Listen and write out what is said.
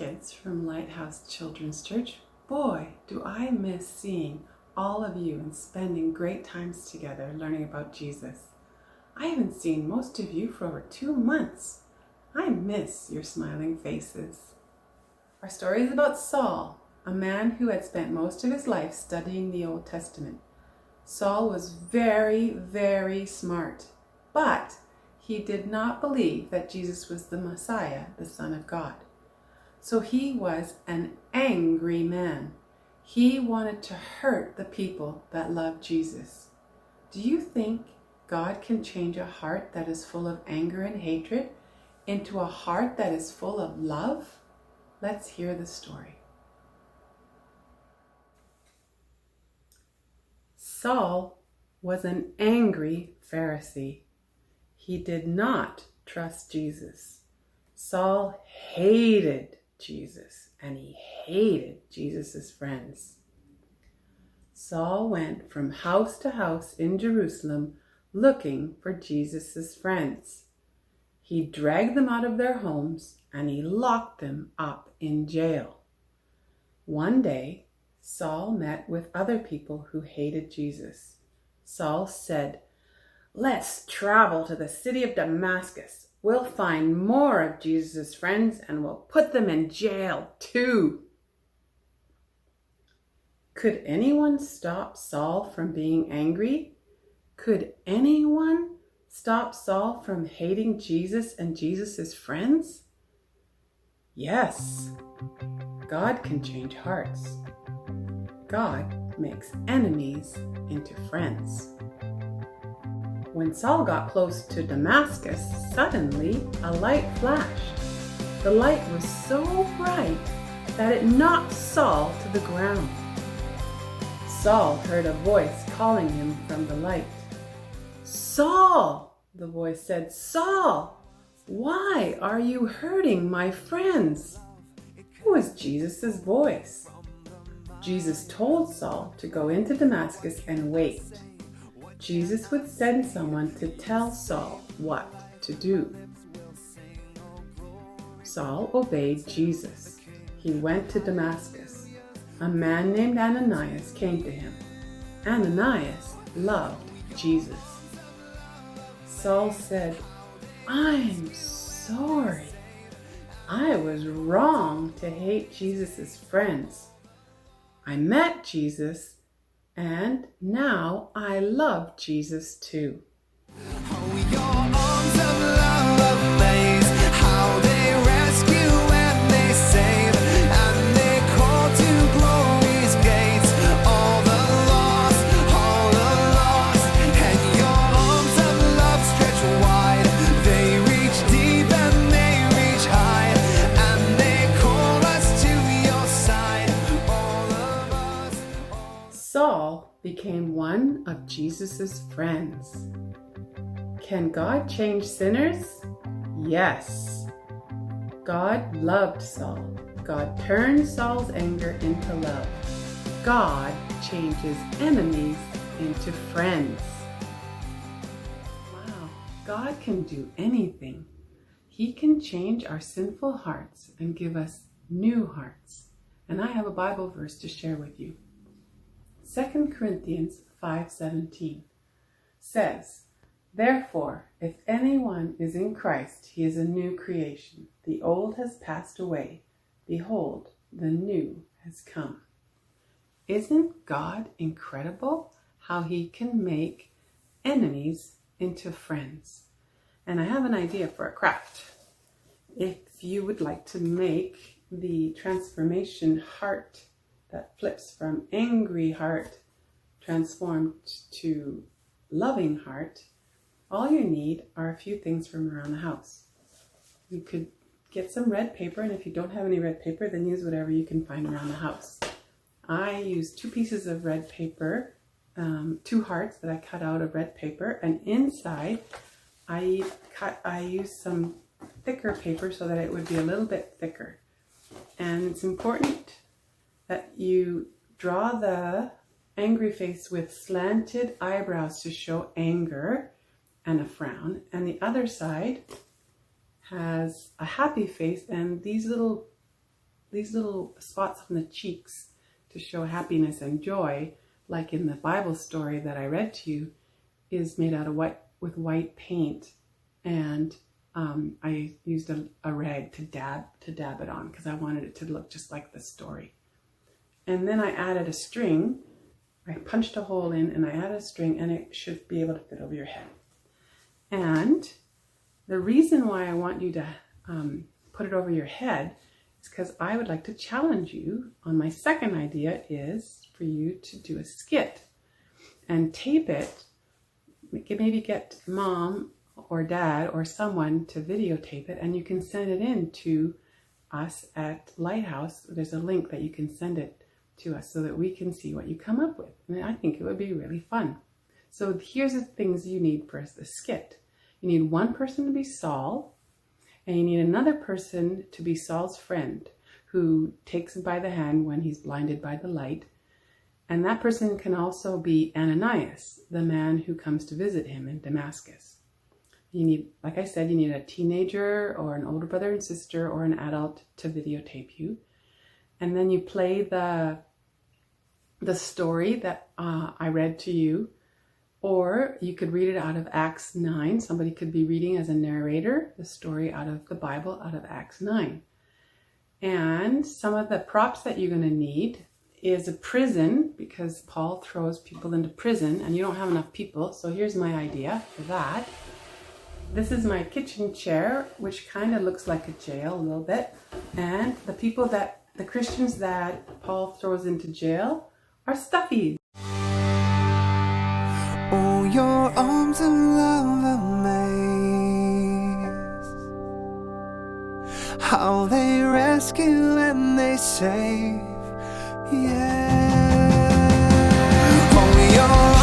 kids from Lighthouse Children's Church. Boy, do I miss seeing all of you and spending great times together learning about Jesus. I haven't seen most of you for over 2 months. I miss your smiling faces. Our story is about Saul, a man who had spent most of his life studying the Old Testament. Saul was very, very smart, but he did not believe that Jesus was the Messiah, the Son of God. So he was an angry man. He wanted to hurt the people that loved Jesus. Do you think God can change a heart that is full of anger and hatred into a heart that is full of love? Let's hear the story. Saul was an angry Pharisee. He did not trust Jesus. Saul hated Jesus, and he hated Jesus' friends. Saul went from house to house in Jerusalem looking for Jesus' friends. He dragged them out of their homes and he locked them up in jail. One day, Saul met with other people who hated Jesus. Saul said, "Let's travel to the city of Damascus. We'll find more of Jesus' friends and we'll put them in jail too." Could anyone stop Saul from being angry? Could anyone stop Saul from hating Jesus and Jesus' friends? Yes, God can change hearts. God makes enemies into friends. When Saul got close to Damascus, suddenly a light flashed. The light was so bright that it knocked Saul to the ground. Saul heard a voice calling him from the light. "Saul," the voice said, "Saul, why are you hurting my friends?" It was Jesus' voice. Jesus told Saul to go into Damascus and wait. Jesus would send someone to tell Saul what to do. Saul obeyed Jesus. He went to Damascus. A man named Ananias came to him. Ananias loved Jesus. Saul said, "I'm sorry. I was wrong to hate Jesus' friends. I met Jesus, and now I love Jesus too." Your arms of love amaze, how they rescue and they save, and they call to glory's gates, all the lost, and your arms of love stretch wide, they reach deep and they reach high, and they call us to your side, all of us. Saul became one of Jesus' friends. Can God change sinners? Yes. God loved Saul. God turned Saul's anger into love. God changes enemies into friends. Wow, God can do anything. He can change our sinful hearts and give us new hearts. And I have a Bible verse to share with you. 2 Corinthians 5:17 says, "Therefore, if anyone is in Christ, he is a new creation. The old has passed away. Behold, the new has come." Isn't God incredible how he can make enemies into friends? And I have an idea for a craft. If you would like to make the transformation heart that flips from angry heart transformed to loving heart, all you need are a few things from around the house. You could get some red paper, and if you don't have any red paper, then use whatever you can find around the house. I use 2 pieces of red paper, 2 hearts that I cut out of red paper, and inside I use some thicker paper so that it would be a little bit thicker. And it's important that you draw the angry face with slanted eyebrows to show anger and a frown, and the other side has a happy face and these little these little spots on the cheeks to show happiness and joy, like in the Bible story that I read to you, is made out of white paint, and I used a rag to dab it on because I wanted it to look just like the story. And then I added a string. I punched a hole in and I added a string, and it should be able to fit over your head. And the reason why I want you to put it over your head is because I would like to challenge you on my second idea, is for you to do a skit and tape it. Maybe get mom or dad or someone to videotape it, and you can send it in to us at Lighthouse. There's a link that you can send it to us so that we can see what you come up with. And I think it would be really fun. So here's the things you need for the skit. You need one person to be Saul, and you need another person to be Saul's friend who takes him by the hand when he's blinded by the light. And that person can also be Ananias, the man who comes to visit him in Damascus. You need, like I said, you need a teenager or an older brother and sister or an adult to videotape you. And then you play the story that I read to you, or you could read it out of Acts 9. Somebody could be reading as a narrator the story out of the Bible, out of Acts 9. And some of the props that you're going to need is a prison, because Paul throws people into prison and you don't have enough people. So here's my idea for that. This is my kitchen chair, which kind of looks like a jail a little bit. And the Christians that Paul throws into jail are stuffy. Oh, your arms of love amaze, how they rescue and they save. Yeah. Oh, your